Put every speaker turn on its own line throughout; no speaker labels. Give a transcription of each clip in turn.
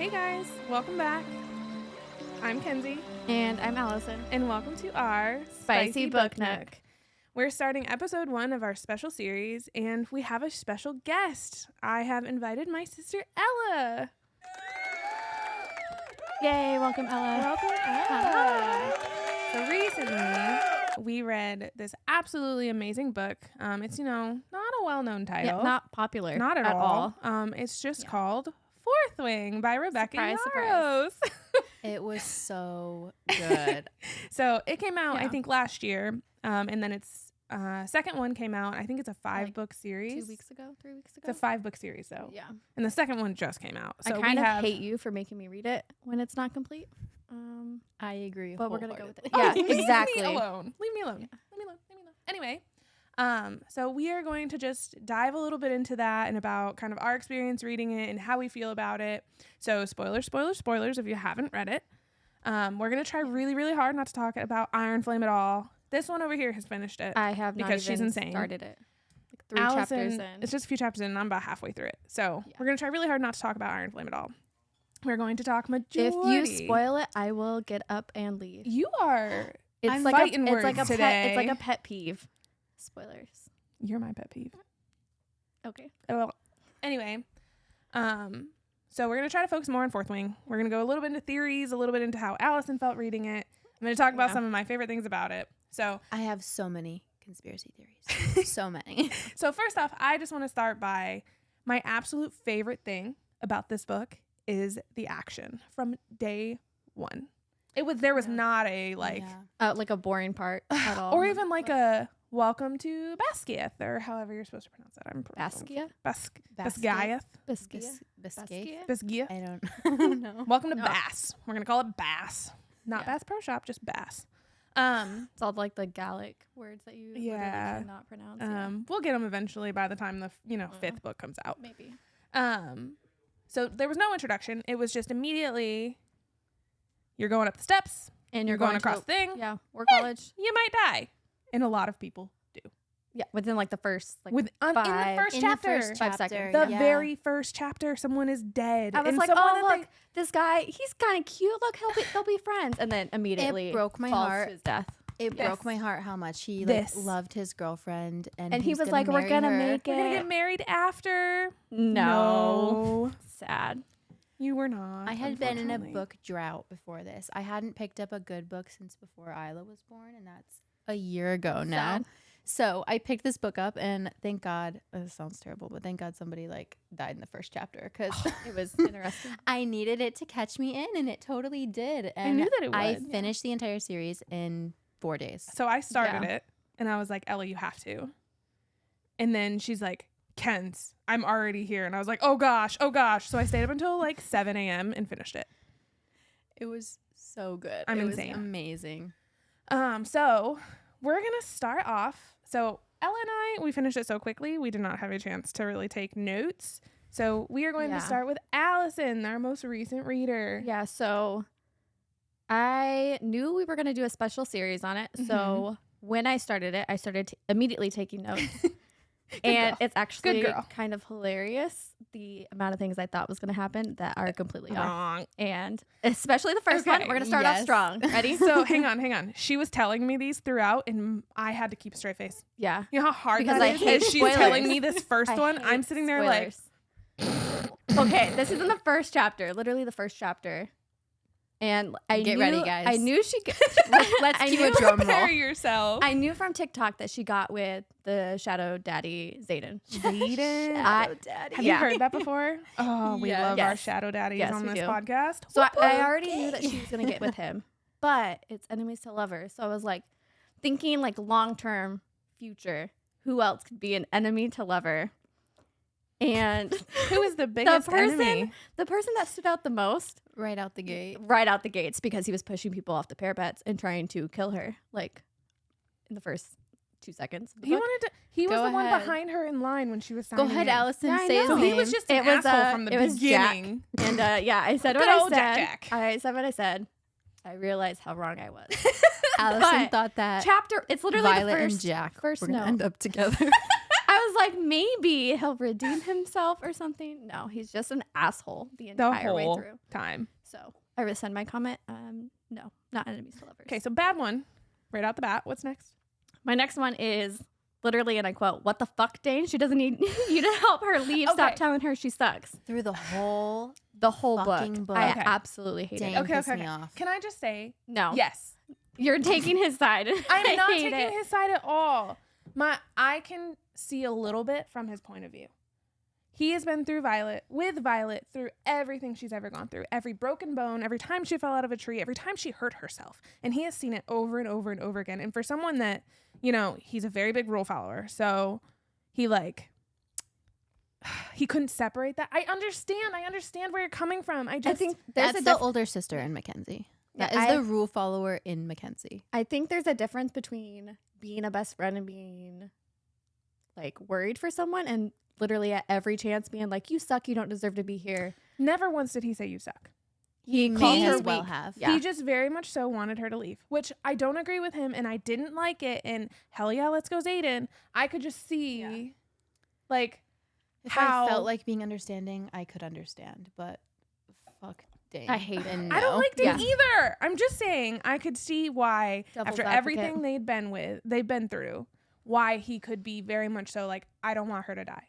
Hey guys, welcome back. I'm Kenzie.
And I'm Allison.
And welcome to our
Spicy Book Nook.
We're starting episode 1 of our special series, and we have a special guest. I have invited my sister Ella.
Yay, welcome Ella.
Welcome, Ella. So recently, we read this absolutely amazing book. It's, not a well-known title.
Yeah, not popular.
Not at all. It's just called Fourth Wing by Rebecca Yarros.
It was so good.
So it came out, I think, last year. And then its second one came out. I think it's a 5-book series.
3 weeks ago.
It's a 5-book series, though.
Yeah.
And the second one just came out. So
I kind of hate you for making me read it when it's not complete.
I agree.
But we're going to go with it.
Yeah,
Yeah, exactly.
Leave me alone. Leave me alone. Anyway, so we are going to just dive a little bit into that and about kind of our experience reading it and how we feel about it. So spoilers if you haven't read it. We're going to try really, really hard not to talk about Iron Flame at all. This one over here has finished it.
I have not
because
even
she's insane.
started it. Like 3
Allison,
chapters in.
It's just a few chapters in and I'm about halfway through it. So we're going to try really hard not to talk about Iron Flame at all. We're going to talk majority.
If you spoil it, I will get up and leave.
You are
It's
like fighting words today.
It's like a pet peeve. Spoilers.
You're my pet peeve.
Okay.
Well, anyway, so we're going to try to focus more on Fourth Wing. We're going to go a little bit into theories, a little bit into how Allison felt reading it. I'm going to talk about some of my favorite things about it. So
I have so many conspiracy theories. So many.
So first off, I just want to start by my absolute favorite thing about this book is the action from day one. There was not a like
a boring part at all.
or even like a welcome to Basquiat or however you're supposed to pronounce that.
Basquiat?
Basquiat.
Basquiat. I don't know.
Welcome to Bass. We're gonna call it Bass, not Bass Pro Shop, just Bass.
It's all like the Gallic words that you literally cannot pronounce.
We'll get them eventually by the time the 5th book comes out.
Maybe.
So there was no introduction. It was just immediately you're going up the steps
and
you're going across the thing.
Yeah, or college.
You might die, and a lot of people do.
Yeah, within like the first
in the first chapter,
5 seconds.
The very first chapter, someone is dead.
I was like, oh look, this guy, he's kind of cute. Look, they'll be friends, and then immediately
it broke my
falls
heart.
To his death.
It broke my heart how much he loved his girlfriend, and
he was like, "We're gonna make it.
We're gonna get married after."
No, sad.
You were not.
I had been in a book drought before this. I hadn't picked up a good book since before Isla was born, and that's a year ago now.
Sad.
So I picked this book up, and thank God, this sounds terrible, but thank God somebody died in the first chapter because
it was interesting.
I needed it to catch me in, and it totally did. And
I knew that it would.
I finished the entire series in 4 days.
So I started it, and I was like, Ella, you have to. And then she's like, Kenz, I'm already here. And I was like, oh gosh. So I stayed up until 7 a.m. and finished it.
It was so good.
I'm
it
insane.
Was amazing.
So we're going to start off. So Ella and we finished it so quickly, we did not have a chance to really take notes. So we are going to start with Allison, our most recent reader.
Yeah, so I knew we were going to do a special series on it. So when I started it, I started immediately taking notes. And it's actually kind of hilarious, the amount of things I thought was going to happen that are completely
wrong.
Off. And especially the first one, we're going to start off strong. Ready?
So hang on. She was telling me these throughout, and I had to keep a straight face.
Yeah.
You know how hard
because
that is? She's telling me this first one. I'm sitting there
spoilers. Okay, this is in the first chapter, literally the first chapter. And
Get ready, guys.
I knew she could.
Let's keep a drum roll. Prepare yourself.
I knew from TikTok that she got with the Shadow Daddy, Zayden.
Shadow Daddy.
Have you heard that before? Oh, we love our Shadow Daddies on this podcast.
So I already knew that she was going to get with him. But it's enemies to lovers. So I was thinking long-term future. Who else could be an enemy to lover? And
who is the biggest enemy?
The person that stood out the most.
Right out the gate.
Right out the gates, because he was pushing people off the parapets and trying to kill her, in the first 2 seconds.
He was the one behind her in line when she was signing.
Go ahead, Allison. Say his
name.
He
was just an asshole from the beginning.
Jack. And I said what I said.
Jack.
I said what I said. I realized how wrong I was.
Allison thought that
chapter. It's literally
Violet
the first
and Jack
first
were gonna end up together.
I was like, maybe he'll redeem himself or something. No, he's just an asshole the entire way through.
Time.
So I rescind my comment. No, not enemies to lovers.
Okay, so bad one. Right out the bat. What's next?
My next one is literally, and I quote, "What the fuck, Dane? She doesn't need you to help her leave.
Okay.
Stop telling her she sucks."
Through the whole
book. I
Okay.
absolutely hate
Dane
it.
Okay,
pissed
okay,
me
okay.
off.
Can I just say,
No.
yes.
You're taking his side.
I'm not
hate
taking
it.
his side at all. I can see a little bit from his point of view. He has been through with Violet through everything she's ever gone through. Every broken bone, every time she fell out of a tree, every time she hurt herself. And he has seen it over and over and over again. And for someone that, he's a very big rule follower. So he he couldn't separate that. I understand where you're coming from. I think
That's the older sister in Mackenzie. That is the rule follower in Mackenzie.
I think there's a difference between being a best friend and being like worried for someone and literally at every chance being like, you suck, you don't deserve to be here.
never once did he say you suck.
He
may
called her
as well
weak.
have.
Yeah.
He just very much so wanted her to leave, which I don't agree with him, and I didn't like it. And hell yeah, let's go Zayden. I could just see,
If
how
I felt like being understanding, I could understand, but fuck Dane.
I hate it.
And
I don't
no.
like Dane
Yeah.
either. I'm just saying I could see why
Devil's
after
advocate.
everything they've been through, why he could be very much so like, I don't want her to die.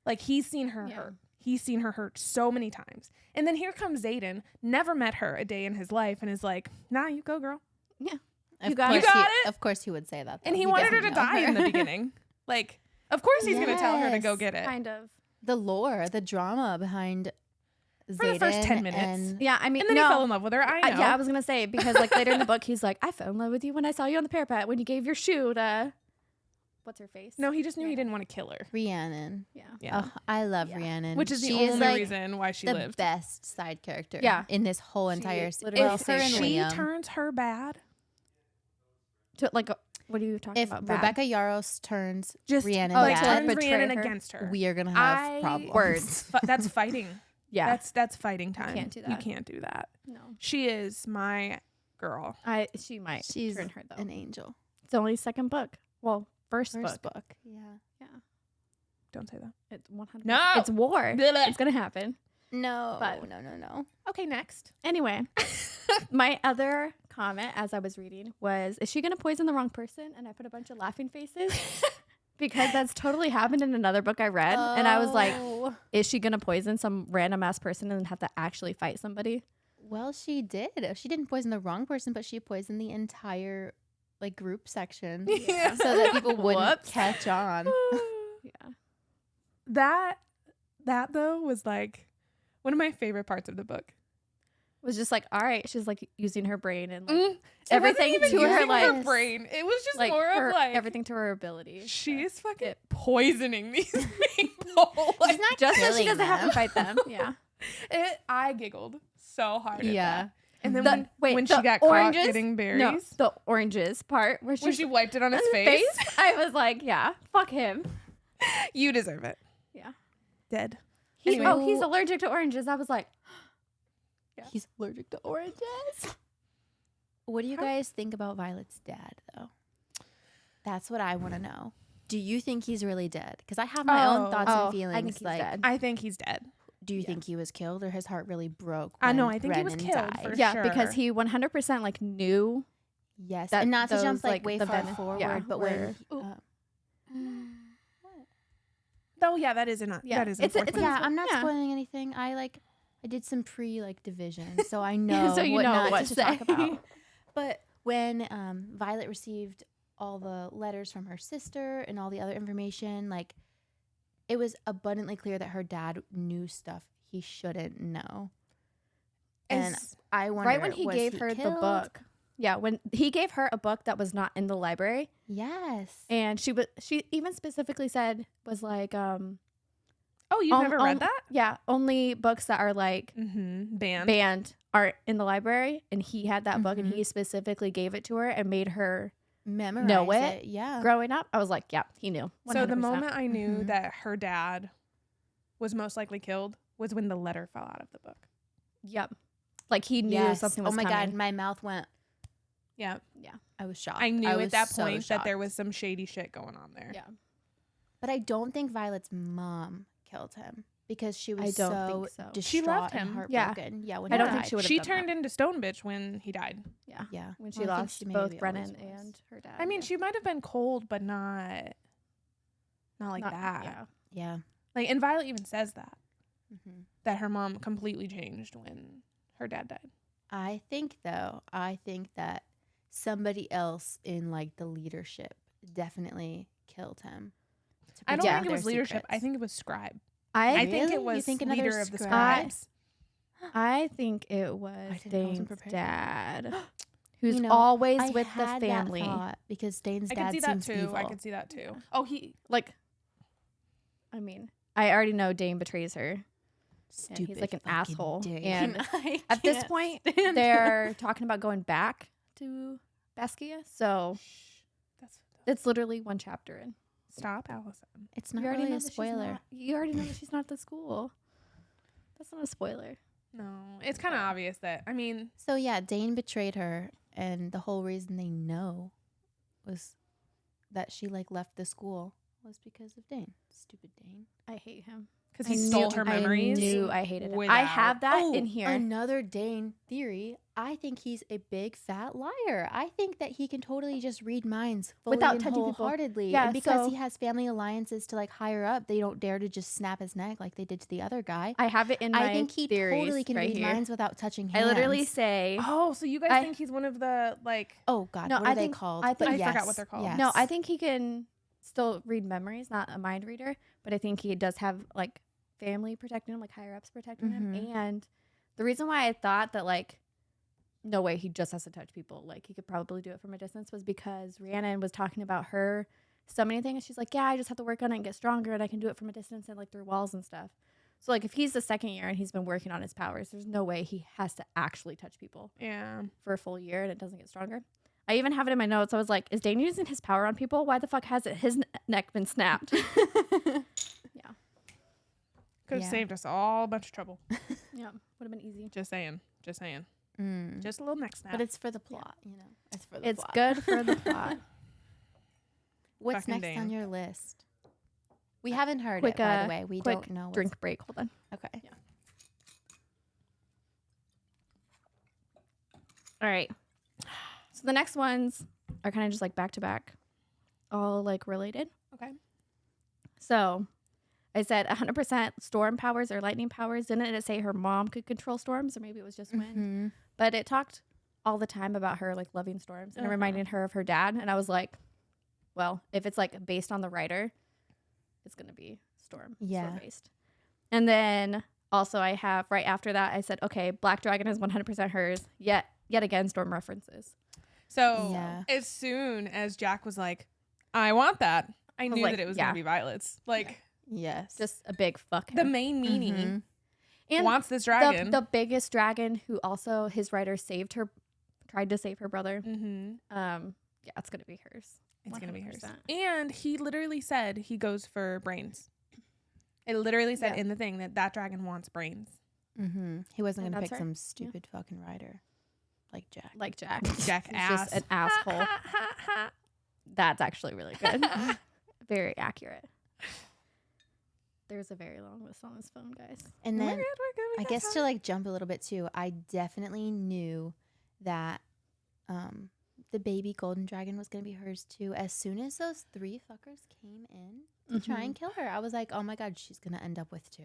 Like he's seen her hurt. He's seen her hurt so many times. And then here comes Zayden, never met her a day in his life, and is like, nah, you go, girl.
Yeah.
Of
got
course
it. You got
he-
it?
Of course he would say that. Though.
And he wanted her to
doesn't know
die in the beginning. Of course he's going to tell her to go
Yes.
get it.
Kind of.
The lore, the drama behind
For the first
Zayden
10 minutes.
and-
Yeah, I mean,
And then
no.
he fell in love with her. I know.
Yeah, I was going to say, because like later in the book, he's like, I fell in love with you when I saw you on the parapet, when you gave your shoe to, what's her face?
No, he just knew he didn't want to kill her.
Rhiannon.
Yeah.
Yeah.
Oh, I love
Yeah.
Rhiannon.
Which is the
She
only
like
reason why she
the
lived.
best side character
Yeah.
in this whole entire
literally
well, her
saved
and
her.
She
Liam.
turns her bad.
To, like, what are you talking
If
about? Bad?
Rebecca Yarros turns
Just
Rhiannon
like,
bad,
turns
betray
Rhiannon
her.
against her.
we are gonna have
I-
problems.
Words.
That's fighting.
Yeah.
That's fighting time.
can't do
You
that.
can't do that.
No.
She is my girl.
She might
She's
turn her, though.
an angel.
It's only second book. Well, first
First
book.
book. Yeah.
Yeah.
Don't say that.
It's 100%.
No.
It's war.
Blah.
It's going to happen.
No.
But-
No.
Okay, next.
Anyway, my other comment as I was reading was, is she going to poison the wrong person? And I put a bunch of laughing faces because that's totally happened in another book I read. And I was like,
Oh.
is she going to poison some random ass person and then have to actually fight somebody?
Well, she did. She didn't poison the wrong person, but she poisoned the entire group section
Yeah.
so that people wouldn't
Whoops.
catch on.
Yeah.
That though was like one of my favorite parts of the book.
Was just like, all right, she's like using her brain and like,
It
everything
wasn't even
to her,
using her
like-
brain. It was just
like
more
her,
of like
everything to her ability.
She is fucking
It-
poisoning these people.
She's not
Just so she
killing
doesn't have to
them.
fight them. Yeah.
I giggled so hard. At
Yeah.
that. And then
The-
when she
the
got
oranges?
caught getting berries,
No, the oranges part where
when
she
she wiped it on his face,
I was like, yeah, fuck him.
you deserve it.
Yeah.
Dead.
He,
Anyway.
Oh, he's allergic to oranges. I was like,
Yeah.
He's allergic to oranges. What do you guys think about Violet's dad, though? That's what I want to know. Do you think he's really dead? Because I have my own thoughts and feelings.
I think he's dead.
I think he's dead.
Do you think he was killed or his heart really broke?
I know,
when
I think he was
Brennan
killed
died?
for
yeah,
sure.
because he 100% like knew.
Yes,
that
and not to jump
those, like,
way
the
far
venom-
forward,
yeah,
but
where-
when
Oh yeah, that is an
Yeah,
that is
it's a-
unfortunate.
yeah, I'm not
Yeah.
spoiling anything. I did some division, so I know
So you
what
know
not
what
to
to talk
say.
about.
But when Violet received all the letters from her sister and all the other information, it was abundantly clear that her dad knew stuff he shouldn't know. And
Is-
I wonder,
Right when he
was
gave her the
killed?
book. Yeah, when he gave her a book that was not in the library,
Yes.
and she even specifically said was like,
Oh, you've never read that?
Yeah, only books that are like
Mm-hmm.
banned are in the library, and he had that book, and
Mhm.
he specifically gave it to her and made her
Memorize
know it.
Yeah.
growing up. I was like, yeah, he knew.
So the
100%.
moment I knew
Mhm.
that her dad was most likely killed was when the letter fell out of the book.
Yep, like he knew
Yes.
something was
Oh my
coming.
God, my mouth went.
Yeah.
I was shocked.
I knew
was
at that
so
point that there
shocked.
was some shady shit going on there.
Yeah.
But I don't think Violet's mom killed him because she was
I don't
so
think so.
distraught
She loved
and
him.
heartbroken. Yeah, when
I
he
don't
died.
think she would have
She
done
turned
that.
into Stone Bitch when he died.
Yeah.
Yeah.
When she
Well, I think
lost
she maybe
both
always
Brennan
was.
and her dad.
I mean,
yeah.
she might have been cold, but not like that.
Yeah.
Yeah.
Like, and Violet even says that
hmm
her mom completely changed when her dad died.
I think that somebody else in like the leadership definitely killed him.
I don't
Yeah.
think it was
their
leadership. I
secrets.
think it was scribe.
I
I think
Really?
it
You
was
think another
leader of the
scribe?
scribes.
I think it was
I wasn't
Dane's
prepared.
dad, who's
You know,
always
I
with the
had
family.
that thought because Dane's
I can
dad
see that
seems
too.
evil.
I can see that too. Oh, he
Like, I mean, I already know Dane betrays her. And
Stupid
he's like an
fucking
asshole.
Dane.
And
I
at this
can't
point,
stand
they're
him.
talking about going back to Baskia. So
that's
it's literally one chapter in.
stop, Allison.
It's not
You already
really
know
a
that she's
spoiler.
not- You already know that she's not at the school. That's not a spoiler.
No, it's kind of obvious that. I mean,
So yeah, Dane betrayed her, and the whole reason they know was that she like left the school was because of Dane. Stupid Dane.
I hate him.
because
I
he stole
knew-
her memories.
I knew I hated him. I
without-
have that in here.
Another Dane theory. I think he's a big fat liar. I think that he can totally just read minds fully
Without
and
touching people.
wholeheartedly.
Yeah,
and because
so-
he has family alliances to like higher up, they don't dare to just snap his neck like they did to the other guy.
I have it in my
I think he
theories
totally can
right
read
here.
minds without touching
I
hands.
literally say
Oh, so you guys
I-
think he's one of the like?
Oh God,
No,
what
I
are they
think-
called?
I think-
I forgot what they're called.
Yes.
no. I think he can still read memories, not a mind reader, but I think he does have like family protecting him, like higher ups protecting him.
Mhm.
And the reason why I thought that like no way he just has to touch people, like he could probably do it from a distance, was because Rhiannon was talking about her summoning thing, and she's like, yeah, I just have to work on it and get stronger, and I can do it from a distance and like through walls and stuff. So like if he's the second year and he's been working on his powers, there's no way he has to actually touch people
Yeah.
for a full year and it doesn't get stronger. I even have it in my notes. I was like, is Dane using his power on people? Why the fuck hasn't his neck been snapped?
Could have
Yeah.
saved us all a bunch of trouble.
Yeah, would have been easy.
Just saying. Just saying.
Mm.
Just a little neck snap.
But it's for the plot, you know. It's for the
It's
plot.
good for the plot.
What's
Fucking
next on
Dane.
your list? We haven't heard
quick,
it, by the way. We
quick
don't know. What's...
Drink break. Hold on.
Okay.
All right. So the next ones are kind of just like back to back, all like related.
Okay.
So I said 100% storm powers or lightning powers. Didn't it say her mom could control storms, or maybe it was just wind?
Mhm.
But it talked all the time about her like loving storms and it reminded her of her dad. And I was like, well, if it's like based on the writer, it's gonna be storm based. And then also I have right after that I said, okay, Black Dragon is 100% hers. Yet again, storm references.
So
Yeah.
as soon as Jack was like, I want that, I knew
like,
that it was
yeah.
going to be Violet's. Like,
Yes.
Just a big fuck
the
him.
main meaning
Mhm.
And
wants this dragon.
the biggest dragon who also his writer tried to save her brother.
Mm-hmm.
Yeah, it's gonna be hers.
It's going to be hers.
100%.
And he literally said he goes for brains. It literally said
Yeah.
in the thing that dragon wants brains.
Mm-hmm. He wasn't
And
going to
that's
pick
her.
some stupid fucking writer like Jack.
Like Jack.
Jack
He's
ass.
just an asshole. That's actually really good. Very accurate. There's a very long list on this phone, guys.
And
We're
then
good, we're good. We
I
got
guess
time.
to like jump a little bit too, I definitely knew that the baby golden dragon was going to be hers too. As soon as those 3 fuckers came in to try and kill her, I was like, oh my God, she's going to end up with 2.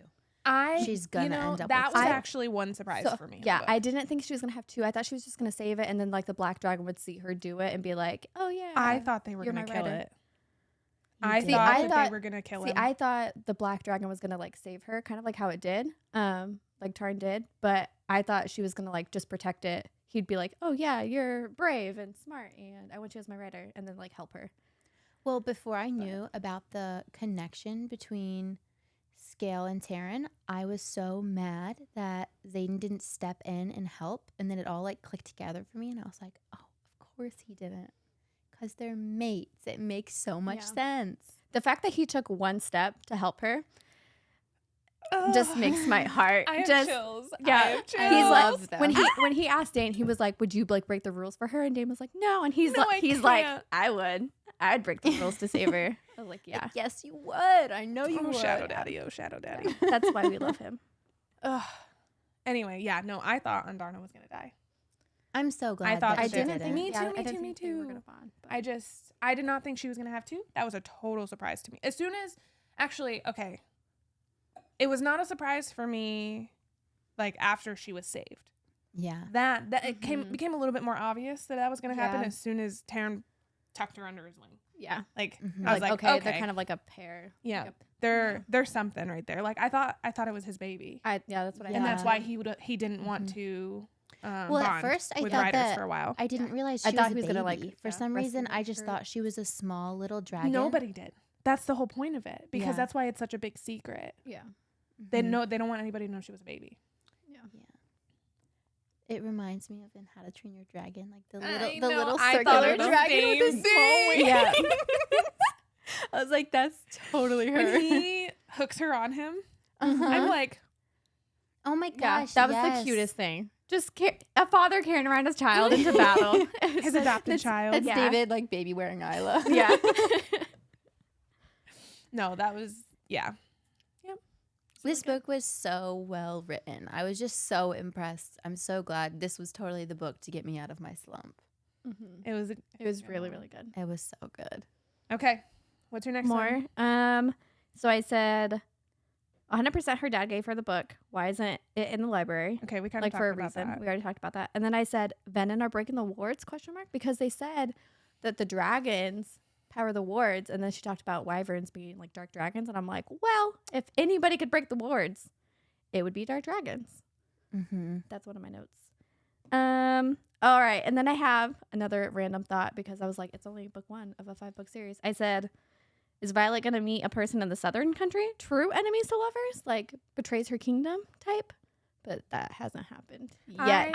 She's gonna end up
that
with
was
two.
actually one surprise
So,
for me.
yeah,
but
I didn't think she was gonna have 2. I thought she was just gonna save it, and then like the black dragon would see her do it and be like, "Oh yeah."
I thought they were
You're
going to
my
kill
writer.
it. I
did.
thought
I
that
thought-
they were going to kill
See,
him.
I thought the black dragon was gonna like save her, kind of like how it did, like Tarn did. But I thought she was gonna like just protect it. He'd be like, "Oh yeah, you're brave and smart, and I want you as my writer," and then like help her.
Well, before I knew about the connection between Scale and Taryn, I was so mad that Zayden didn't step in and help, and then it all like clicked together for me, and I was like, oh, of course he didn't, because they're mates. It makes so much
Yeah.
sense.
The fact that he took one step to help her, just makes my heart
I have
just
chills.
yeah.
I have chills.
He's
love
like
them.
when he asked Dane, he was like, "Would you like break the rules for her?" And Dane was like, "No." And he's
No,
like,
I can't.
"I would. I'd break the rules to save her." I was like, "Yeah,
Yes, you would. I know you
Oh,
would.
Shadow Daddy. Oh, Shadow Daddy.
that's why we love him."
Ugh. Anyway, yeah, no, I thought Andarna was gonna die.
I'm so glad
thought
that
I
she
didn't
didn't.
think- Me too,
I didn't
me
think they were
too.
gonna bond, but-
I did not think she was gonna have two. That was a total surprise to me. As soon as, actually, okay, it was not a surprise for me, like after she was saved.
Yeah.
That it became a little bit more obvious that was gonna happen
Yeah.
as soon as Taryn tucked her under his wing.
Yeah,
Like
Mhm.
I was like, okay,
they're kind of like a pair.
yeah,
Like
there's something right there. Like I thought it was his baby,
that's what I
and
thought.
that's why he didn't want to.
Well, at
bond
first I
with
thought
Riders
that
for a while.
I didn't realize
I
she
thought
was
he
a
was gonna,
baby.
like,
For
yeah,
some reason,
rescue
I just
her.
thought she was a small little dragon.
Nobody did. That's the whole point of it, because
Yeah.
that's why it's such a big secret.
Yeah,
They
Mhm.
don't want anybody to know she was a baby.
yeah.
It reminds me of in How to Train Your Dragon, like the
I
little
know, I thought
circular
it was the
dragon with the
same
small
thing.
wing.
Yeah. I was like, that's totally her.
When he hooks her on him,
Uh-huh.
I'm like,
Oh my
Yeah,
gosh,
that was
yes.
the cutest thing. Just a father carrying around his child into battle.
his adopted child.
That's
Yeah.
David, like baby wearing Isla.
Yeah.
No, that was yeah.
This book was so well written. I was just so impressed. I'm so glad this was totally the book to get me out of my slump.
It was
It was really, really good.
It was so good.
okay. What's your next
More.
one?
So I said 100% her dad gave her the book. Why isn't it in the library?
Okay, we kind of
Like
talked
for a
about
reason.
that.
We already talked about that. And then I said Venom are breaking the wards ? Because they said that the dragons power the wards, and then she talked about wyverns being like dark dragons, and I'm like, well, if anybody could break the wards, it would be dark dragons.
Mm-hmm.
That's one of my notes. All right, and then I have another random thought because I was like, it's only book 1 of a 5-book series. I said, is Violet gonna meet a person in the southern country, true enemies to lovers, like betrays her kingdom type? But that hasn't happened yet.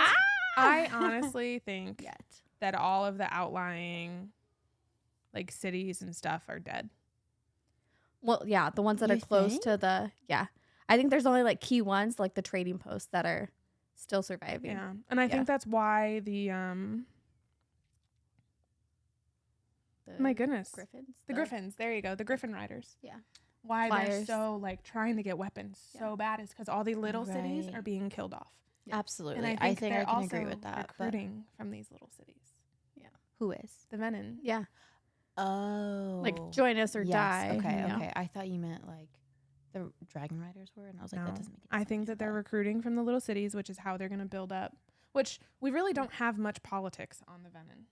I honestly think
Yet.
that all of the outlying like cities and stuff are dead.
Well, yeah, the ones that
You
are close
think?
to the I think there's only like key ones, like the trading posts that are still surviving.
Yeah. And I think that's why the my goodness.
Griffins.
The Griffins, there you go. The Griffin Riders.
Yeah.
Why they're
Flyers.
so like trying to get weapons so bad is because all the little cities
Right.
are being killed off.
Yeah.
Absolutely.
And
I think
they're
I can
also
agree with that. But
recruiting from these little cities.
who is?
The Venom.
Yeah.
Oh.
Like join us or
yes.
die.
Okay,
you know?
okay. I thought you meant like the Dragon Riders were, and I was like,
No.
that doesn't make any
I
sense.
think that they're recruiting from the little cities, which is how they're going to build up. Which we really don't have much politics on the Venom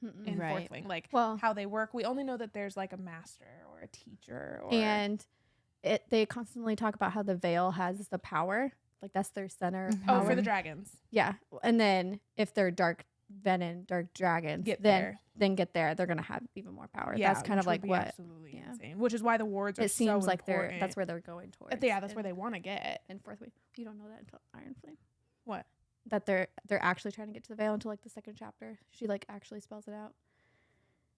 Mm-mm.
in
Right.
Fourth Wing. Like
Well,
how they work. We only know that there's like a master or a teacher. Or
and they constantly talk about how the Veil has the power. Like that's their center of
Mhm.
power.
oh, for the dragons.
Yeah. And then if they're dark venom, dark dragons,
Get
then get there, they're gonna have even more power.
Yeah,
that's kind of
which would
like
be
what
absolutely
yeah.
insane. Which is why the wards are
it seems
so
like
important.
that's where they're going towards.
Yeah, that's where they want to get.
in Fourth Wing. You don't know that until Iron Flame.
What?
That they're actually trying to get to the Veil until like the second chapter. She like actually spells it out.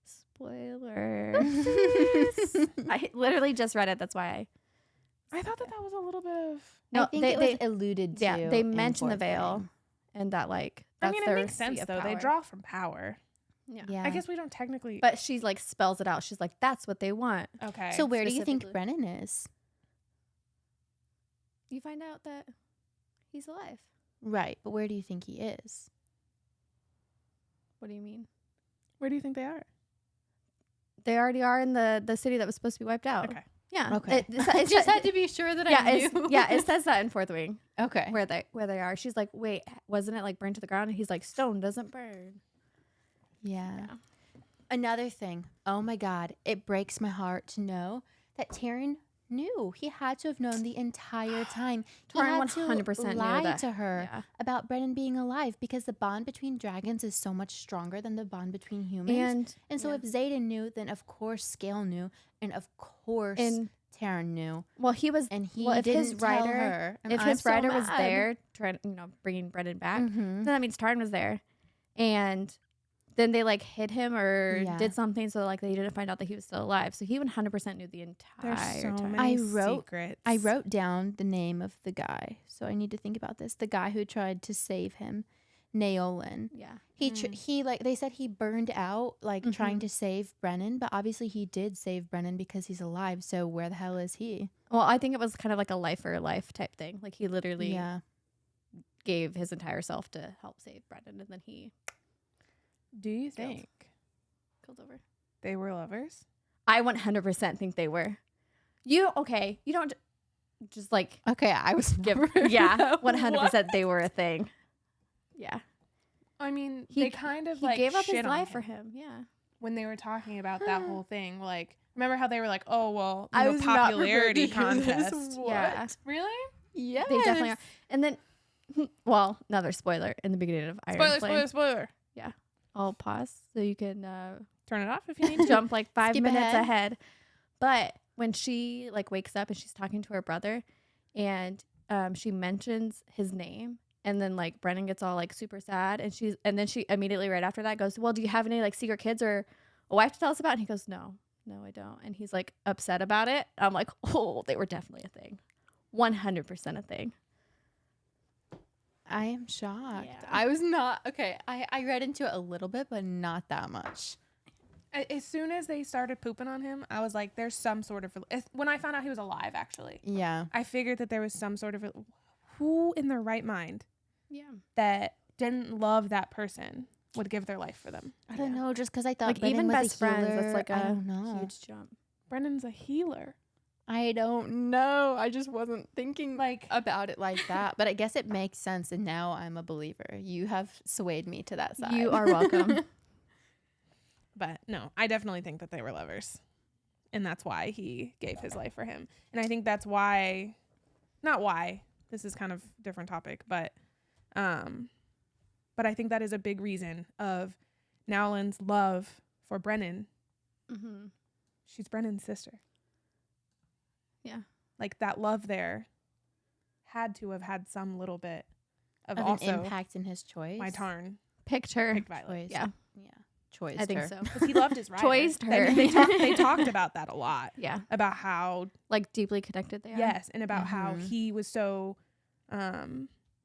Spoiler. I literally just read it. That's why
I thought that was a little bit of.
No,
I think
they-
it was
they-
alluded to.
yeah, they
in
mention the
Fourth
Veil
Wing.
and that like
I
that's
mean, it
their
makes
seat
sense
of
though. They
power.
draw from power.
Yeah.
Yeah.
I guess we don't technically.
But she's like spells it out. She's like, that's what they want.
okay.
So where do you think
specifically.
Brennan is?
You find out that he's alive.
Right, but where do you think he is?
What do you mean?
where do you think they are?
They already are in the city that was supposed to be wiped out.
Okay.
Yeah.
Okay.
It
Just had to be sure that
yeah,
I knew.
it says that in Fourth Wing
Okay.
where they are. She's like, wait, wasn't it like burned to the ground? And he's like, stone doesn't burn.
Yeah.
Yeah.
Another thing. Oh my God. It breaks my heart to know that Taryn knew. He had to have known the entire time. He
Taryn
had to
100% knew
lie
that.
to her
Yeah.
about Brennan being alive because the bond between dragons is so much stronger than the bond between humans. And so
yeah.
if Zayden knew, then of course Scale knew, and of course
And
Taryn knew.
well, he was
And he
well, if
didn't
his
tell
rider
her. And
if
I'm
his
so
rider was
mad.
there trying, bringing Brennan back,
Mhm.
then that means Taryn was there, and then they like hid him or did something so like they didn't find out that he was still alive. So he 100% knew the entire time.
Many secrets.
I wrote down the name of the guy, so I need to think about this. The guy who tried to save him, Naolin.
Yeah.
He like they said he burned out like trying to save Brennan, but obviously he did save Brennan because he's alive. So where the hell is he?
Well, I think it was kind of like a life for life type thing. Like he literally gave his entire self to help save Brennan, and then he.
Do you think
killed over?
They were lovers?
I 100% think they were. You don't just like
I was
give 100% they were a thing. Yeah.
I mean,
he
they kind of
he
like
gave up
shit
his
on
life
him
for him. Yeah.
when they were talking about that whole thing. Like, remember how they were like, "Oh well,
I was not
popularity
prepared to hear this.
contest."
What?
Yeah.
Really?
Yeah,
They definitely are. And then, well, another spoiler in the beginning of Iron Flame.
Spoiler.
I'll pause so you can
Turn it off if you need to.
jump like 5
Skip
minutes
ahead.
ahead. Then when she like wakes up and she's talking to her brother, and she mentions his name, and then like Brennan gets all like super sad, and then she immediately right after that goes, "Well, do you have any like secret kids or a wife to tell us about?" And he goes, No, I don't. And he's like upset about it. I'm like, oh, they were definitely a thing, 100% a thing.
I am shocked.
Yeah.
I was not I read into it a little bit, but not that much.
As soon as they started pooping on him, I was like, "There's some sort of." When I found out he was alive, actually,
Yeah.
I figured that there was some sort of. Who in their right mind
Yeah.
that didn't love that person would give their life for them?
I don't know, just because I thought
Like
Brennan
even
was
best
a
friends,
healer.
that's like
I
a
don't know.
huge jump.
Brennan's a healer.
I don't know. I just wasn't thinking
Like,
about it like that. But I guess it makes sense, and now I'm a believer. You have swayed me to that side.
You are welcome.
but no, I definitely think that they were lovers, and that's why he gave his life for him. And I think that's why, not why. This is kind of a different topic, but I think that is a big reason of Naolin's love for Brennan.
Mm-hmm.
She's Brennan's sister.
Yeah.
Like that love there had to have had some little bit of
an
also
impact in his choice.
my tarn
Picked her.
picked Violet.
Choice.
Yeah.
Yeah. Choice.
I think so.
Because he loved his rider.
Choiced her.
They talked about that a lot.
Yeah.
About how
Like deeply connected they are.
yes, and about how
Mhm.
he was so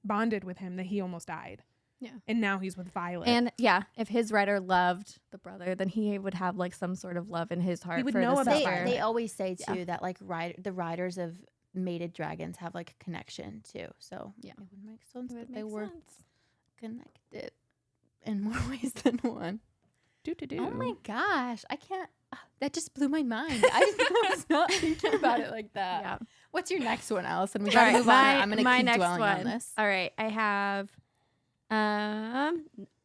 bonded with him that he almost died.
Yeah.
And now he's with Violet.
And yeah, if his writer loved the brother, then he would have like some sort of love in his heart
would
for
know
the
about
sister.
Violet.
They always say
Yeah.
too that like the riders of mated dragons have like a connection too. So
Yeah.
it would make sense
It would
that they
make
were
sense.
connected in more ways than one.
Do.
Oh my gosh, I can't. That just blew my mind. I was not thinking about it like that.
Yeah.
What's your next one, Allison? We
All
gotta
right,
move on. I'm gonna
my
keep
next
dwelling
one.
on this.
All right, I have. All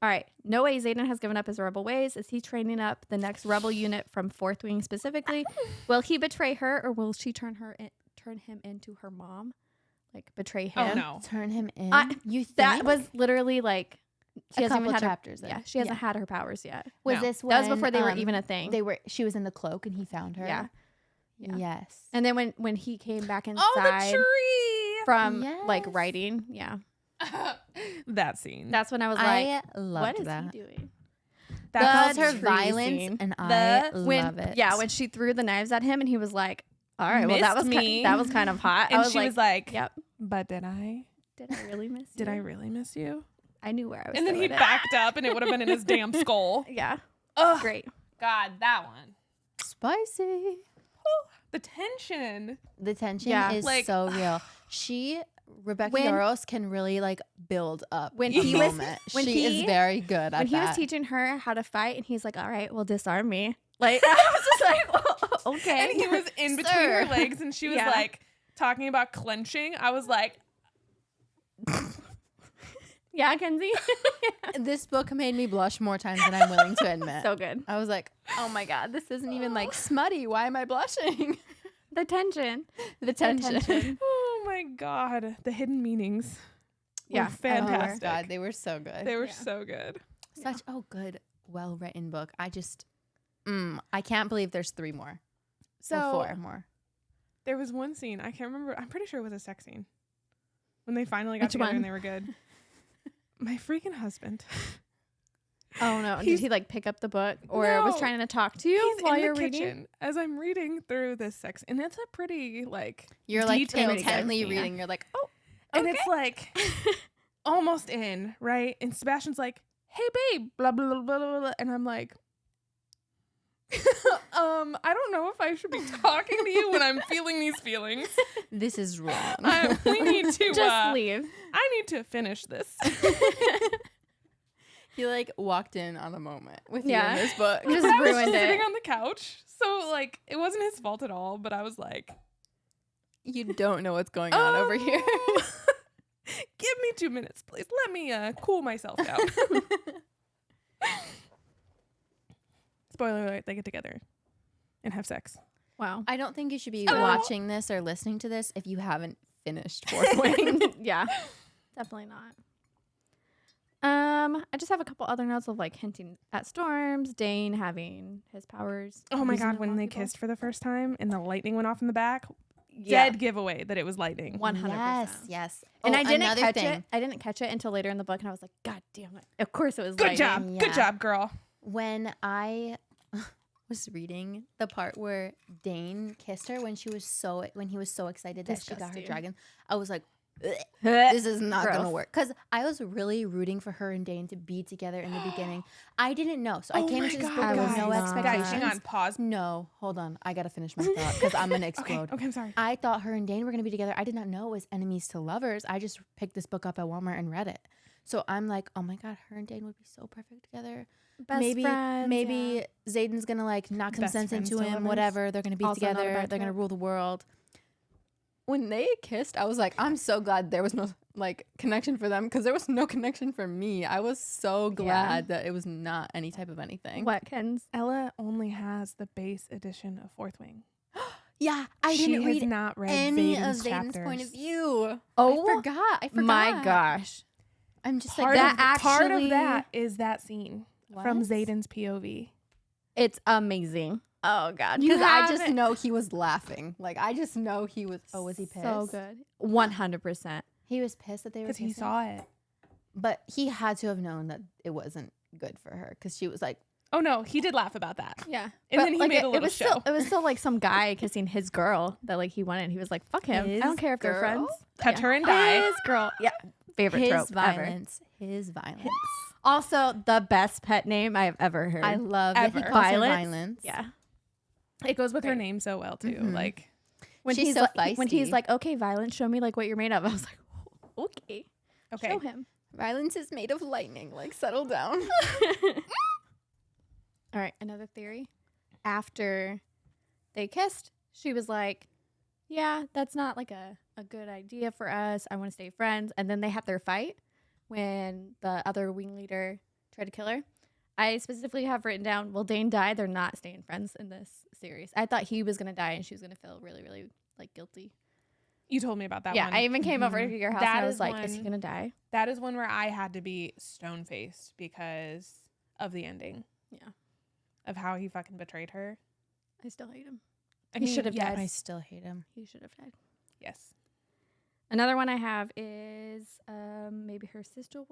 right. No way Xaden has given up his rebel ways. Is he training up the next rebel unit from Fourth Wing specifically? Will he betray her, or will she turn him into her mom? Like betray him?
Oh no.
Turn him in. You think
That was literally like she
a
hasn't
couple
even had
chapters.
Her,
then.
yeah, she hasn't had her powers yet.
Was
No.
this
That was
when,
before they were even a thing.
She was in the cloak and he found her.
Yeah. Yeah.
Yes.
And then when he came back inside
Oh, the tree.
from like
Yes.
writing, yeah,
That scene.
that's when I was like,
I loved
what is
that.
he doing?
Because
The
her
tree
violence,
scene.
and I love it.
Yeah, when she threw the knives at him, and he was like, "All right, well, that was
Missed me.
that was kind of hot."
and
I was
she was like,
"Yep,
but did I?
did I really miss?
Did
you?
I really miss you?"
I knew where I was."
And then he
throwing it.
backed up, and it would have been in his damn skull.
Yeah,
Ugh,
great.
God, that one.
Spicy.
The tension.
The tension
Yeah.
is
Like-
so real. Rebecca
When-
Yarros can really like build up
When
a
he was-
moment.
when
she
he-
is very good at
When he
that.
was teaching her how to fight, and he's like, "All right, well, disarm me." Like I was just like, well, "Okay."
And he was in between
Sir.
her legs, and she was
Yeah.
like talking about clenching. I was like,
Yeah, Kenzie.
This book made me blush more times than I'm willing to admit.
So good.
I was like, oh my God, this isn't even like smutty. Why am I blushing?
The tension.
The tension.
oh my God, the hidden meanings.
Yeah.
were fantastic.
Oh my God, they were so good.
They were
Yeah.
so good.
Such a good, well-written book. I just, I can't believe there's 3 more.
So
Or 4 more.
there was one scene, I can't remember. I'm pretty sure it was a sex scene. When they finally got
Which
together
one?
and they were good. My freaking husband
Oh no! Did he like pick up the book or was trying to talk to you while you're reading?
As I'm reading through this sex, and it's a pretty like
you're like
detailed
intently
sex scene.
reading. You're like, oh,
and it's like almost in, right? And Sebastian's like, "Hey babe," blah blah blah blah blah, and I'm like, I don't know if I should be talking to you when I'm feeling these feelings.
this is wrong.
We need to
just leave.
I need to finish this.
He like walked in on a moment with you in this book.
Just
I was
ruined
just
it.
sitting on the couch, so like it wasn't his fault at all. But I was like,
you don't know what's going on over here.
Give me 2 minutes, please. Let me cool myself down. Spoiler alert: they get together and have sex.
Wow.
I don't think you should be watching this or listening to this if you haven't finished Fourth Wing.
Yeah, definitely not. I just have a couple other notes of like hinting at storms, Dane having his powers.
Oh my
using
god,
them
when
on
they
people.
kissed for the first time and the lightning went off in the back,
Yeah.
dead giveaway that it was lightning.
100%.
Yes.
And
Oh,
I didn't
another
catch
thing.
it. I didn't catch it until later in the book, and I was like, God damn it! Of course it was
Good
lightning.
job.
Yeah.
Good job, girl.
When I was reading the part where Dane kissed her when he was so excited that she got her
Disgusting.
dragon, I was like, "Ugh,
This
this is not
Gross.
gonna work. Because I was really rooting for her and Dane to be together in the beginning. I didn't know, so I came into this book
I
with
was
no
not.
expectations.
Guys, hang on, pause.
No, hold on. I gotta finish my thought because I'm gonna explode.
Okay, I'm sorry.
I thought her and Dane were gonna be together. I did not know it was enemies to lovers. I just picked this book up at Walmart and read it. So I'm like, oh my god, her and Dane would be so perfect together.
Best friends,
maybe
yeah.
Zayden's gonna like knock some
Best
sense
friends
into
to
him.
lovers.
Whatever, they're gonna be
Also not a
together.
bad
They're gonna
trip.
rule the world. When they kissed, I was like, I'm so glad there was no like connection for them because there was no connection for me. I was so glad that it was not any type of anything.
What, Ken's?
Ella only has the base edition of Fourth Wing.
Yeah, I
She
didn't
has
read
not read
any of
Zayden's
Zayden's
chapters.
point of view.
Oh,
I forgot.
My gosh.
I'm just
Part,
like
that
part of
actually-
that is that scene from
What?
Zayden's POV.
It's amazing. Oh, God.
Because I
have
just
it.
know he was laughing. Like I just know he was. Oh, was he pissed?
So good. 100%.
He was pissed that they were
Because he
kissing?
saw it.
But he had to have known that it wasn't good for her because she was like,
Oh no, he did laugh about that.
Yeah.
And then he
like,
made a little
it was
show.
Still, it was still like some guy kissing his girl that like he wanted. He was like, fuck him.
His
I don't care if they're
girl?
friends.
Touch her and die.
His girl. Yeah. Favorite
his
trope ever.
violence. His violence.
Also, the best pet name I've ever heard.
I love that he
Ever.
calls her
Violence?
violence.
Yeah.
It goes with her
Great.
name so well too.
Mhm.
Like
When
She's
he's
so
like, when he's
feisty.
like, okay, Violence, show me like what you're made of. I was like, okay.
okay.
Show him.
Violence is made of lightning. Like, settle down.
All right, another theory. After they kissed, she was like, yeah, that's not like a good idea for us. I want to stay friends. And then they had their fight when the other wing leader tried to kill her. I specifically have written down, will Dane die? They're not staying friends in this series. I thought he was going to die and she was going to feel really, really like guilty.
You told me about that
Yeah,
one.
I even came over to your house
That
and I
is
was like, is he
one-
going to die?
That is one where I had to be stone faced because of the ending.
Yeah.
Of how he fucking betrayed her.
I still hate him.
I
He should have
yes,
died.
I still hate him.
He should have died.
Yes.
Another one I have is maybe her sister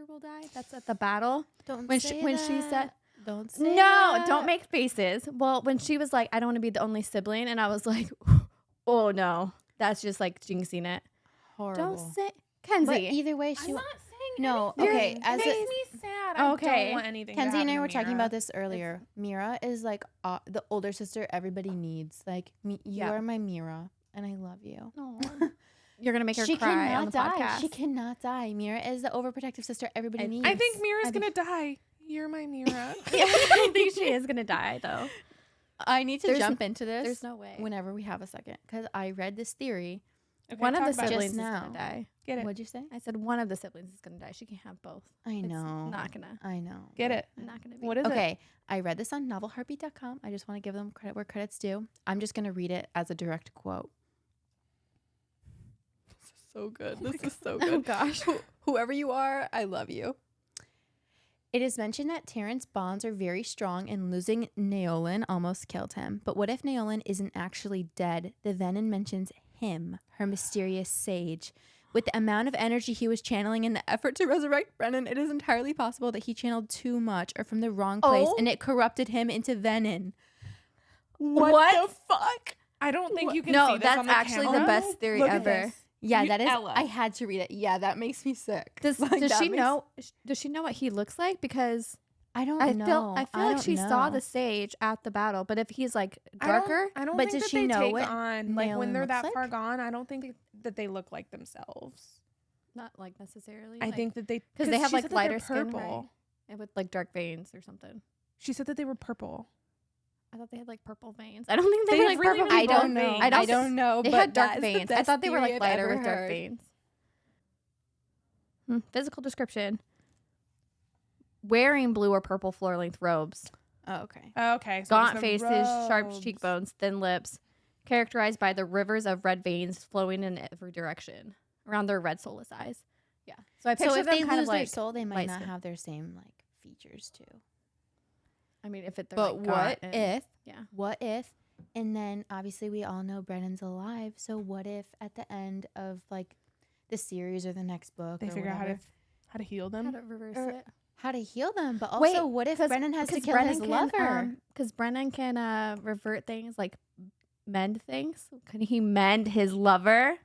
will die. That's at the battle.
Don't
When
say
she said,
that. Don't say
no,
that.
don't make faces. Well, when she was like, I don't want to be the only sibling, and I was like, oh no, that's just like jinxing it.
Horrible.
Don't say,
But
Kenzie.
either way,
I'm
she.
not saying
No,
anything.
okay.
It
As
makes
a,
me sad. I
Okay.
don't want anything.
Kenzie
to
and I
happen
were
to
talking
Mira.
about this earlier. Mira is like the older sister everybody needs. Like you
Yeah.
are my Mira, and I love you.
Aw. You're gonna make her
She
cry
cannot
on the
die.
podcast.
She cannot die. Mira is the overprotective sister everybody needs.
I think Mira's
I
gonna die. You're my Mira.
Yeah, I don't think she is gonna die though.
I need to
There's
jump into this.
There's no way.
whenever we have a second because I read this theory.
Okay,
One of
talk
the
about it.
siblings
Just
is
now.
gonna die.
Get it.
What'd you say?
I said one of the siblings is gonna die. She can't have both.
I
It's
know.
not gonna.
I know.
Get
but-
it.
Not gonna be.
What is it?
Okay, I read this on novelheartbeat.com. I just want to give them credit where credit's due. I'm just going to read it as a direct quote. This is so good. This is so
Oh gosh.
Whoever you are, I love you. It is mentioned that Terrence's bonds are very strong and losing Naolin almost killed him. But what if Naolin isn't actually dead? The Venom mentions him, her mysterious sage. With the amount of energy he was channeling in the effort to resurrect Brennan, it is entirely possible that he channeled too much or from the wrong place, and it corrupted him into venom.
What the fuck? I don't think you can see this
that's
on the
actually
camera.
the best theory
Look at
ever.
this.
Yeah, that is.
Ella.
I had to read it. Yeah, that makes me sick.
Does
Like,
she know? Does she know what he looks like? Because
I don't
I
know.
feel like she saw the sage at the battle, but if he's like darker,
I don't
But
think
does
that
she
they
know
take
what
on like when
Malin
they're
looks
that far
like?
gone. I don't think that they look like themselves.
not like necessarily.
I think that they
because they have
she
like
said that they're
lighter skin,
purple.
right? And with like dark veins or something.
She said that they were purple.
I thought they had like purple veins. I don't think they,
They
had like
really,
purple.
really
I
dark
don't know.
veins.
I don't know.
They
but
had dark
that's the
veins. I
best
thought they were
theory
like
I've
lighter
ever
with dark
heard.
veins. Physical description: wearing blue or purple floor-length robes,
Oh, okay.
Okay. So
gaunt
it's the
faces, sharp
robes.
cheekbones, thin lips, characterized by the rivers of red veins flowing in every direction around their red soulless eyes. Yeah. So I picture
So if
them
they
kind
lose
of
their
like
soul, they might
light
not
skin.
have their same like features too.
I mean, if it. They're,
But
like,
what
gaunt and-
if?
Yeah.
What if? And then obviously we all know Brennan's alive. So what if at the end of like the series or the next book
They
or
figure out
whatever,
how to heal
How
them.
to reverse
Or-
it?
how to heal them? But
Wait,
also, what if Brennan has to kill his lover?
Because Brennan can revert things, like mend things. Can he mend his lover?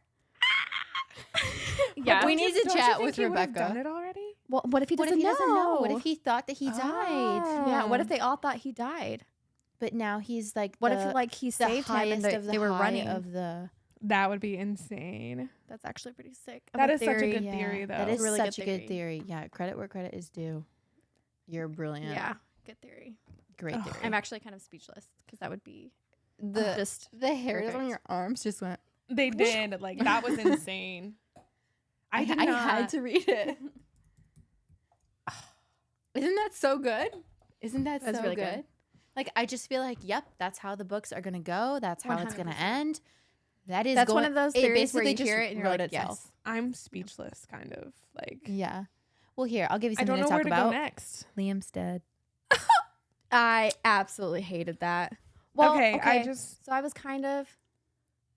Yeah.
We need to
Don't you
chat
think
with
he would have
Rebecca.
done it already?
Well, what if he
What
doesn't
if he
know?
doesn't know? What if he thought that he died?
Yeah. What if they all thought he died?
But now he's like
What
the,
if like he
the
saved him and
highest of the
they were
high
running?
of the.
That would be insane.
That's actually pretty sick.
That is such a
theory.
good theory, though.
That is
Really good
such a good theory. Yeah, credit where credit is due. You're brilliant.
Yeah, good theory.
Great
Ugh.
theory.
I'm actually kind of speechless because that would be
the
just
the hairs on
perfect.
your arms just went.
They did. Like that was insane. I did not.
had to read it. Isn't that so good? Isn't that
That's
so
really
good?
good.
Like I just feel like, yep, that's how the books are gonna go. That's how it's gonna
100%.
end. That is.
That's
going,
one of those
it
theories where
basically
you
just
hear it and you're
wrote
like,
itself.
yes.
I'm speechless, kind of like.
Yeah. Well, here I'll give you
I
something
don't know
to
where
talk
to go
about.
next.
Liam's dead.
I absolutely hated that. Well,
Okay, I just.
So I was kind of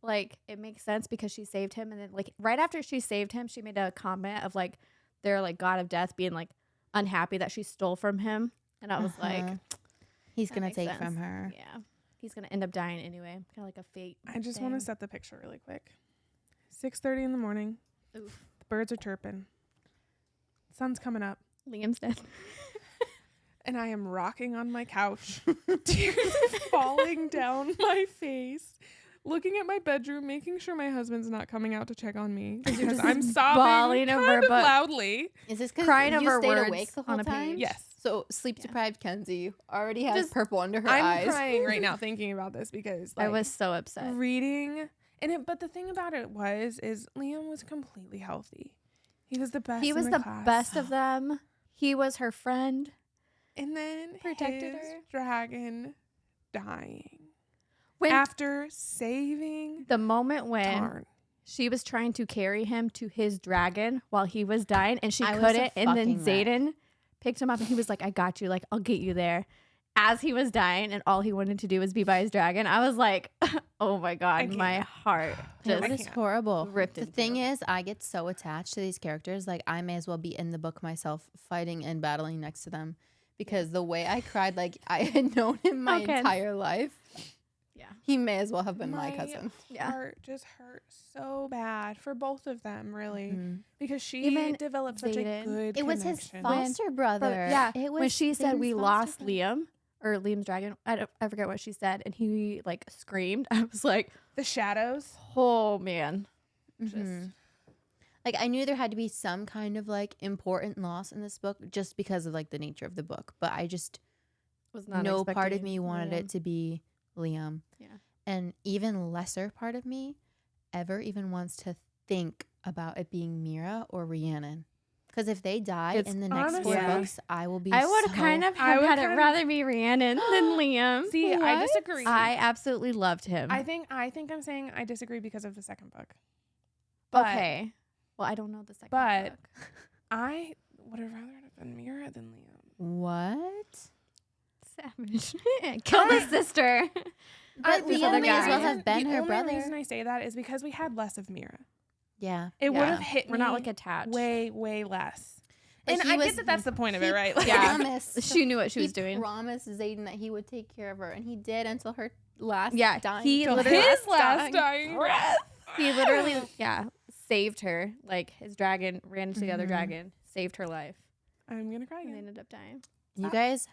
like, it makes sense because she saved him, and then like right after she saved him, she made a comment of like their like god of death being like unhappy that she stole from him, and I was like,
He's
that
gonna
makes
take
sense.
from her.
yeah, he's gonna end up dying anyway, kind of like a fate.
I just want to
thing.
set the picture really quick. 6:30 in the morning.
Oof.
The birds are chirping. Sun's coming up,
Liam's dead.
and I am rocking on my couch, tears falling down my face, looking at my bedroom, making sure my husband's not coming out to check on me because I'm sobbing
bawling over
kind
a
of
book.
loudly.
Is this because
Crying
you
over
stayed
words
awake the whole
on a
time?
page.
Yes.
So sleep deprived Kenzie already has
Just-
purple under her
I'm
eyes.
crying right now thinking about this because
I
like,
was so upset.
reading but the thing about it is Liam was completely healthy. He was the best.
He was
in
the
class.
best of them. He was her friend.
And then
Protected
his
her.
dragon dying
When
after saving
the moment when
Tarn.
she was trying to carry him to his dragon while he was dying and she
I was a
couldn't, and then
fucking wreck.
Xaden picked him up and he was like, I got you, like I'll get you there. As he was dying and all he wanted to do was be by his dragon, I was like, oh my god,
can't.
my heart
It
just
was horrible.
ripped
The
in
thing
two.
is, I get so attached to these characters. Like, I may as well be in the book myself, fighting and battling next to them. Because the way I cried, like, I had known him my
Okay.
entire life.
Yeah.
He may as well have been my cousin.
Yeah.
Heart just hurt so bad for both of them, really,
Mhm.
because she
Even
developed such a
Xaden.
good.
It was his
connection.
foster brother.
Yeah,
It was
when she said
Xaden's
we
foster
lost
brother.
Liam or Liam's dragon, I forget what she said, and he like screamed. I was like,
The shadows.
oh man,
Mhm. Like, I knew there had to be some kind of like important loss in this book just because of like the nature of the book. But I just,
was not
no part of
expecting
me wanted
Liam.
it to be Liam.
Yeah.
And even lesser part of me ever even wants to think about it being Mira or Rhiannon. Because if they die
It's
in the next four
honestly-
books, I will be
I would
so
kind of
I
have
would
had it
kind of-
rather be Rhiannon than Liam.
See, I
What?
disagree.
I absolutely loved him.
I think I'm saying I disagree because of the second book. But
okay. Well, I don't know the second
but-
book.
I would have rather it have been Mira than Liam.
What?
Savage. Kill the sister.
But
this
Liam
other
may as well
guy.
have been
the
her
only
brother.
reason I say that is because we had less of Mira.
Yeah.
It would have hit me.
We're not like attached.
way less.
But
And I get that that's the point of it, right? Like,
She knew what she was doing.
He promised Zayden that he would take care of her, and he did until her last dying.
He
till
literally
his last dying breath.
He literally, saved her. Like his dragon ran into the other dragon, saved her life.
I'm gonna cry
And they
again.
ended up dying.
You guys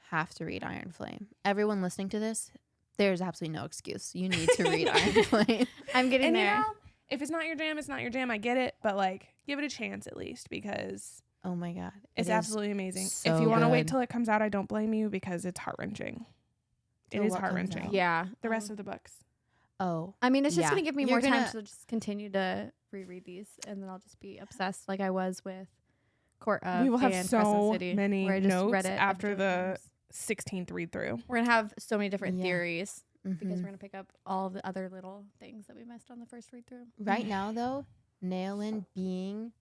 have to read Iron Flame. Everyone listening to this, there's absolutely no excuse. You need to read Iron Flame.
I'm getting
And
there.
you know, if it's not your jam, it's not your jam. I get it, but like, give it a chance at least because
Oh my God.
it's absolutely amazing.
so
if you want to wait
good.
till it comes out, I don't blame you because it's heart wrenching. It
Till
is
what comes
heart wrenching.
out?
Yeah.
The rest of the books.
Oh.
I mean, it's just
Yeah.
going to give me
You're
more time
gonna-
to just continue to reread these, and then I'll just be obsessed like I was with Court of
We will have
and
so
Crescent City,
many
where I just
notes
read it a
after
bunch of
the
times.
16th read through.
We're going to have so many different
Yeah.
theories because
Mhm.
we're going to pick up all of the other little things that we missed on the first read through.
Right now, though, Nailin being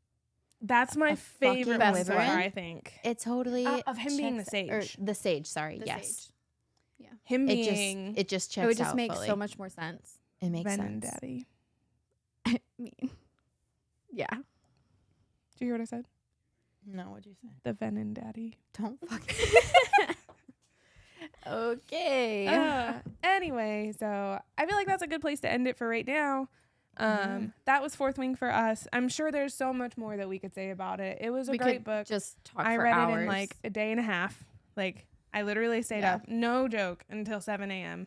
That's my
A
favorite
fucking
one so far,
wyvern?
I think.
it totally
Of him being the
checks- or
sage.
the sage. Sorry,
The
yes.
sage.
Him
It
being
just checks
It would just
out
make
fully.
so much more sense.
It makes
Venom
sense.
Daddy.
I mean, yeah.
Did you hear what I said?
No, what'd you say?
The Venom Daddy.
Don't fucking.
Okay.
Anyway, so I feel like that's a good place to end it for right now. That was Fourth Wing for us. I'm sure there's so much more that we could say about it. It was a
We
great
could
book.
just talk
I
for
read
hours.
it in like a day and a half. Like I literally stayed
Yeah.
up, no joke, until 7 a.m.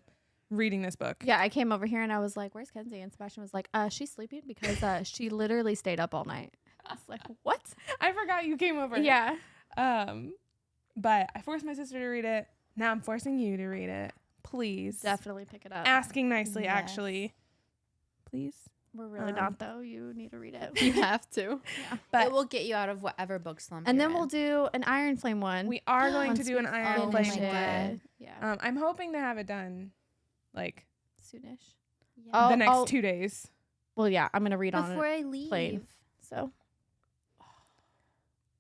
reading this book.
Yeah, I came over here and I was like, "Where's Kenzie?" And Sebastian was like, "She's sleeping because she literally stayed up all night." I was like, "What?"
I forgot you came over.
Yeah.
But I forced my sister to read it. Now I'm forcing you to read it. Please.
Definitely pick it up.
Asking nicely,
Yes.
actually. Please.
We're really not though. You need to read it.
You have to.
But
it will get you out of whatever book slump.
And
you're
then we'll
in.
do an Iron Flame one.
we are going to
once
do an
we
Iron
finish
Flame
it.
one.
Yeah.
I'm hoping to have it done like
Soonish.
Yeah.
the next
I'll-
2 days.
Well, yeah, I'm gonna read
before
on it.
I leave.
plane. So.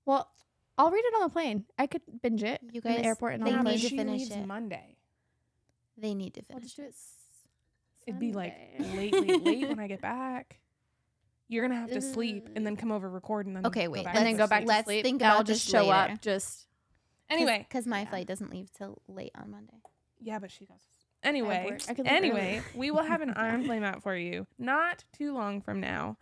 Well, I'll read it on the plane. I could binge it
You
in the
guys,
airport and
they
on the
need
plane.
to
she
finish
leaves
it.
Monday.
They need to
We'll
finish
just do
it.
it.
It'd be like
Sunday.
late when I get back. You're gonna have to sleep and then come over, record, and then
Okay,
go
wait,
back
And
to
then go back
sleep.
to
Let's
sleep.
think
and I'll
about
just
this
show
later.
up. Just
Anyway,
because my
Yeah.
flight doesn't leave till late on Monday.
yeah, but she goes. Anyway,
work. I could leave
anyway,
early.
we will have an Iron Flame out for you not too long from now.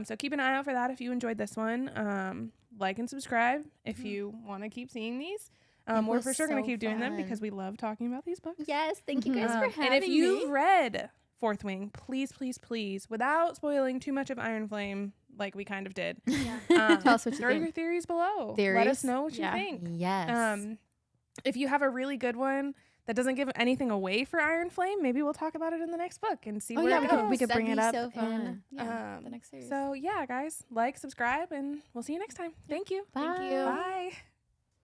So keep an eye out for that if you enjoyed this one. Like and subscribe if you want to keep seeing these. We're
was
for sure going
so
to keep doing them
fun.
because we love talking about these books.
Yes, thank you guys for having
And if you've
me.
read Fourth Wing, please, without spoiling too much of Iron Flame, like we kind of did,
tell us what you
throw
think.
your theories below. Let
Theories?
us know what
Yeah.
you think.
Yes.
If you have a really good one that doesn't give anything away for Iron Flame, maybe we'll talk about it in the next book and see
Oh
where
yeah,
it
we
goes.
could, we could
That'd
bring it
be
up
so fun.
in the next series.
So yeah, guys, like, subscribe, and we'll see you next time. Thank you.
Thank you.
Bye.